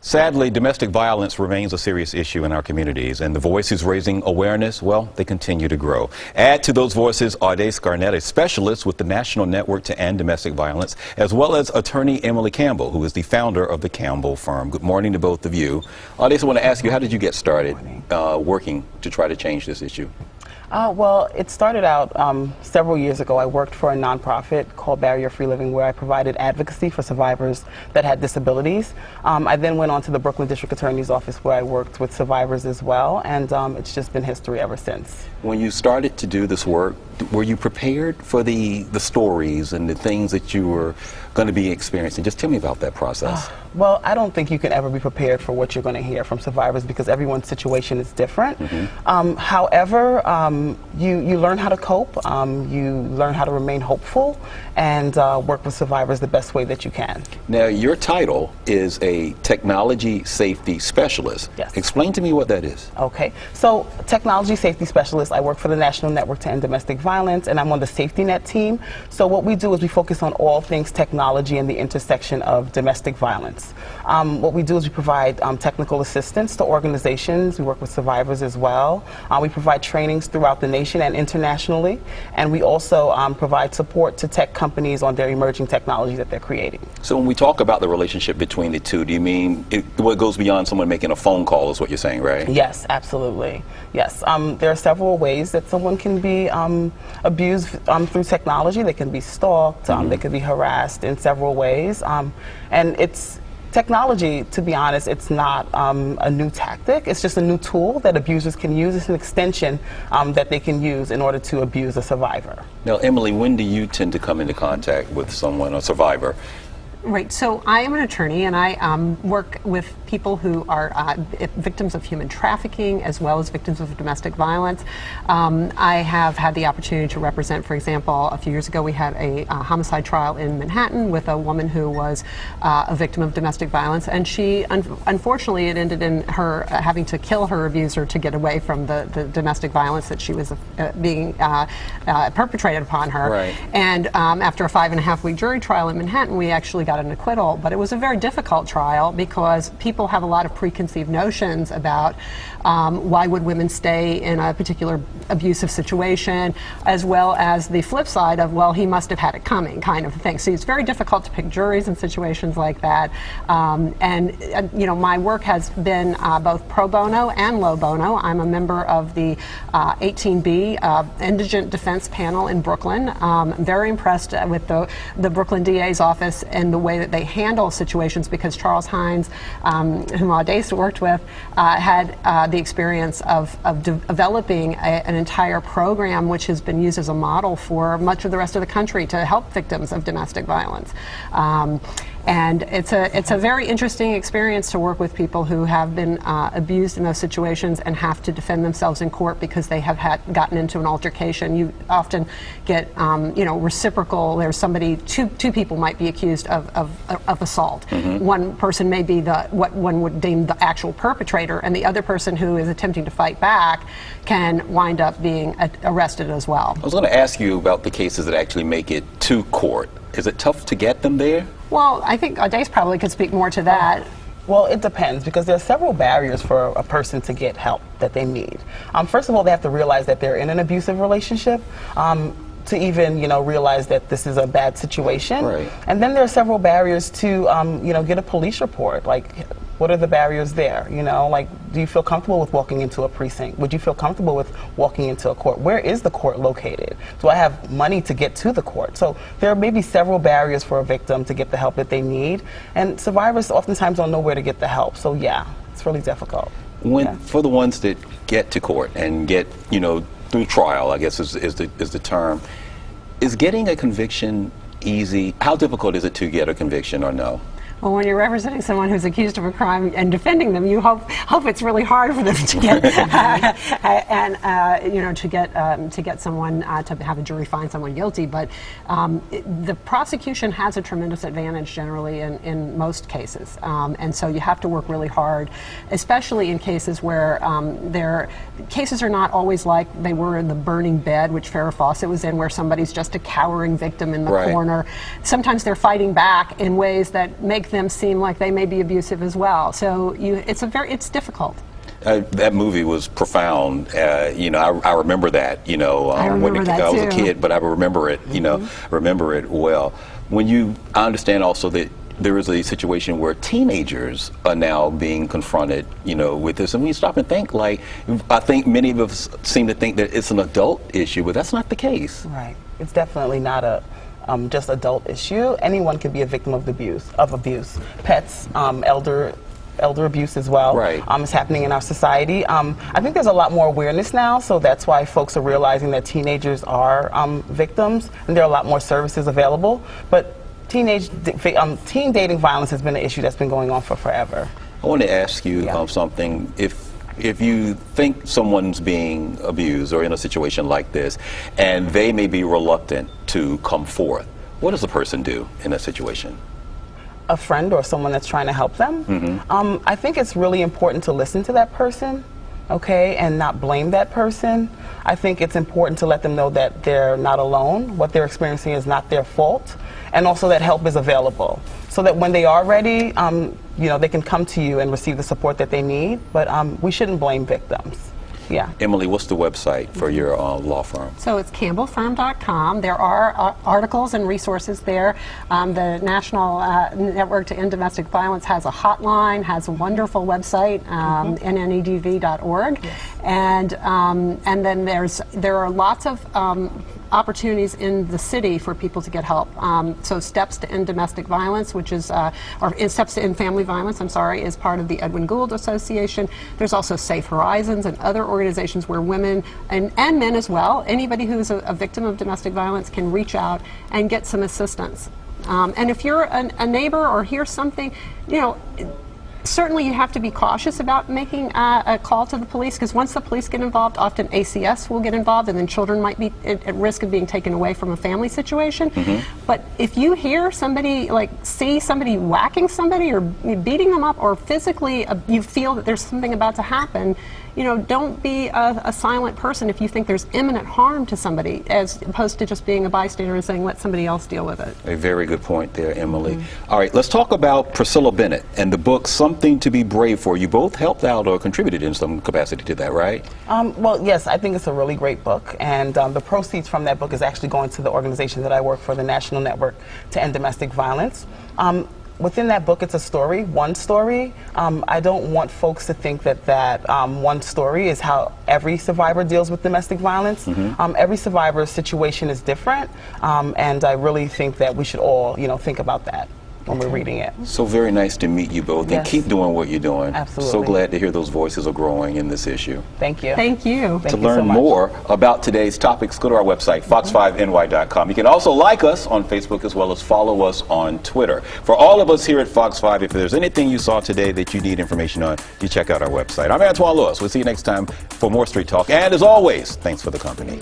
Sadly, domestic violence remains a serious issue in our communities, and the voices raising awareness, well, they continue to grow. Add to those voices Audace Garnett, a specialist with the National Network to End Domestic Violence, as well as attorney Emily Campbell, who is the founder of the Campbell firm. Good morning to both of you. Audace, I want to ask you, how did you get started working to try to change this issue? Well, it started out several years ago. I worked for a nonprofit called Barrier Free Living, where I provided advocacy for survivors that had disabilities. I then went on to the Brooklyn District Attorney's Office, where I worked with survivors as well, and it's just been history ever since. When you started to do this work, were you prepared for the stories and the things that you were going to be experiencing? Just tell me about that process. Well, I don't think you can ever be prepared for what you're going to hear from survivors, because everyone's situation is different. However, you learn how to cope, you learn how to remain hopeful, and work with survivors the best way that you can. Now, your title is a technology safety specialist. Yes. Explain to me what that is. Okay, so technology safety specialist, I work for the National Network to End Domestic Violence, and I'm on the safety net team. So what we do is we focus on all things technology and the intersection of domestic violence. What we do is we provide technical assistance to organizations. We work with survivors as well. We provide trainings throughout the nation and internationally, and we also provide support to tech companies on their emerging technology that they're creating. So when we talk about the relationship between the two, do you mean what goes beyond someone making a phone call is what you're saying, right? Yes, absolutely. Yes, there are several ways that someone can be abused through technology. They can be stalked, they can be harassed in several ways, and it's technology, to be honest, it's not a new tactic. It's just a new tool that abusers can use. It's an extension that they can use in order to abuse a survivor. Now, Emily, when do you tend to come into contact with someone, a survivor? Right, so I am an attorney, and I work with people who are victims of human trafficking as well as victims of domestic violence. I have had the opportunity to represent, for example, a few years ago we had a homicide trial in Manhattan with a woman who was a victim of domestic violence, and she, unfortunately, it ended in her having to kill her abuser to get away from the domestic violence that she was being perpetrated upon her. Right. And after a 5.5-week jury trial in Manhattan, we actually got an acquittal, but it was a very difficult trial because people have a lot of preconceived notions about why would women stay in a particular abusive situation, as well as the flip side of, well, he must have had it coming kind of thing. So it's very difficult to pick juries in situations like that. You know, my work has been both pro bono and low bono. I'm a member of the 18B Indigent Defense Panel in Brooklyn. I'm very impressed with the Brooklyn DA's office and the way that they handle situations, because Charles Hines, whom Audace worked with, had the experience of developing an entire program which has been used as a model for much of the rest of the country to help victims of domestic violence. And it's a very interesting experience to work with people who have been abused in those situations and have to defend themselves in court because they have gotten into an altercation. You often get you know, reciprocal. There's somebody, two people might be accused of assault. One person may be what one would deem the actual perpetrator, and the other person who is attempting to fight back can wind up being arrested as well. I was going to ask you about the cases that actually make it to court. Is it tough to get them there? Well, I think Audace probably could speak more to that. Well, it depends, because there are several barriers for a person to get help that they need. First of all, they have to realize that they're in an abusive relationship. To even, you know, realize that this is a bad situation. Right. And then there are several barriers to, you know, get a police report. Like, what are the barriers there? You know, like, do you feel comfortable with walking into a precinct? Would you feel comfortable with walking into a court? Where is the court located? Do I have money to get to the court? So there may be several barriers for a victim to get the help that they need, and survivors oftentimes don't know where to get the help. So yeah, it's really difficult. For the ones that get to court and get, you know, through trial, I guess is the term, is getting a conviction easy? How difficult is it to get a conviction, or no? Well, when you're representing someone who's accused of a crime and defending them, you hope it's really hard for them to get you know, to get someone to have a jury find someone guilty. But the prosecution has a tremendous advantage generally in most cases, and so you have to work really hard, especially in cases where their cases are not always like they were in the burning bed, which Farrah Fawcett was in, where somebody's just a cowering victim in the corner. Sometimes they're fighting back in ways that make them seem like they may be abusive as well. So it's difficult. That movie was profound. You know, I remember that. You know, I remember that I was too. a kid, but I remember it. You know, remember it well. I understand also that there is a situation where teenagers are now being confronted, you know, with this. And when you stop and think, like, I think many of us seem to think that it's an adult issue, but that's not the case. Right. It's definitely not a just adult issue. Anyone can be a victim of abuse. Pets, elder abuse as well. Right. It's happening in our society. I think there's a lot more awareness now, so that's why folks are realizing that teenagers are victims, and there are a lot more services available. But teen dating violence has been an issue that's been going on for forever. I want to ask you something. If you think someone's being abused or in a situation like this, and they may be reluctant to come forth, what does a person do in that situation? A friend or someone that's trying to help them. I think it's really important to listen to that person, okay, and not blame that person. I think it's important to let them know that they're not alone. What they're experiencing is not their fault, and also that help is available, so that when they are ready, you know, they can come to you and receive the support that they need. But we shouldn't blame victims. Yeah. Emily, what's the website for your law firm? So it's campbellfirm.com. There are articles and resources there. The National Network to End Domestic Violence has a hotline, has a wonderful website, nnedv.org. Yes. And then there are lots of opportunities in the city for people to get help. So Steps to End Domestic Violence, which is, Steps to End Family Violence, I'm sorry, is part of the Edwin Gould Association. There's also Safe Horizons and other organizations where women and men as well, anybody who's a victim of domestic violence can reach out and get some assistance. And if you're a neighbor or hear something, you know, certainly you have to be cautious about making a call to the police, because once the police get involved, often ACS will get involved, and then children might be at risk of being taken away from a family situation. But if you hear somebody, like, see somebody whacking somebody or beating them up, or physically you feel that there's something about to happen, you know, don't be a silent person if you think there's imminent harm to somebody, as opposed to just being a bystander and saying, let somebody else deal with it. A very good point there, Emily. All right, let's talk about Priscilla Bennett and the book Something to Be Brave For. You both helped out or contributed in some capacity to that, right? Well, yes, I think it's a really great book, and the proceeds from that book is actually going to the organization that I work for, the National Network to End Domestic Violence. Within that book, it's a story, one story. I don't want folks to think that one story is how every survivor deals with domestic violence. Every survivor's situation is different, and I really think that we should all, you know, think about that when we're reading it. So very nice to meet you both, and keep doing what you're doing. Absolutely. So glad to hear those voices are growing in this issue. Thank you. Thank you. To learn more about today's topics, go to our website, fox5ny.com. You can also like us on Facebook as well as follow us on Twitter. For all of us here at Fox 5, if there's anything you saw today that you need information on, you check out our website. I'm Antoine Lewis. We'll see you next time for more Street Talk. And as always, thanks for the company.